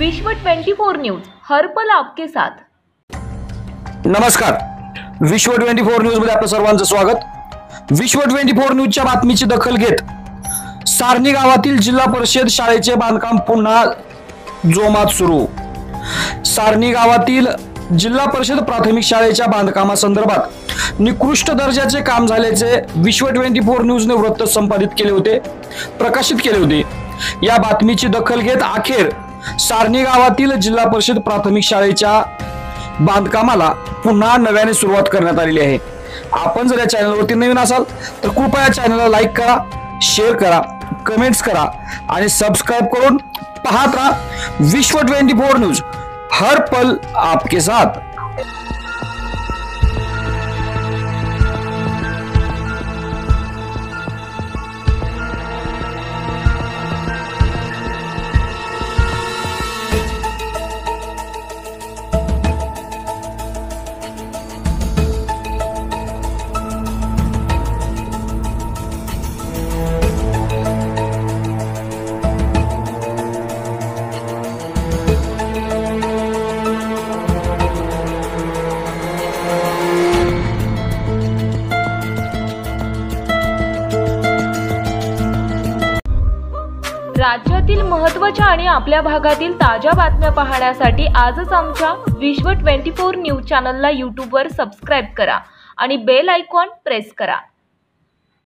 विश्व 24 न्यूज हर पल आपके साथ। नमस्कार, विश्व 24 न्यूज मध्ये आपलं सर्वांचं स्वागत। विश्व 24 न्यूजच्या बातमीची दखल घेत सारणी गावातील जिल्हा परिषद शाळेचे बांधकाम पुन्हा जोमात सुरू। सारणी गावातील जिल्हा परिषद प्राथमिक शाळेच्या बांधकामासंदर्भात निकृष्ट दर्जाचे काम झाल्याचे विश्व 24 न्यूजने वृत्त संपादित केले होते, प्रकाशित केले होते। या बातमीची दखल घेत अखेर सारणी गावातील जिल्हा परिषद प्राथमिक शाळेच्या बांधकामाला पुन्हा नव्याने सुरुवात करण्यात आलेली आहे। आपण जर या चॅनलवरती नवीन असाल तर कृपया चॅनलला लाईक करा, शेअर करा, कमेंट्स करा आणि सबस्क्राइब करून पाहत राहा विश्व 24 न्यूज हर पल आपके साथ। राज्यातील महत्त्वाच्या आणि आपल्या भागातील ताज्या बातम्या पाहण्यासाठी आजच आमच्या विश्व 24 न्यूज चॅनलला YouTube वर सबस्क्राइब करा आणि बेल आयकॉन प्रेस करा।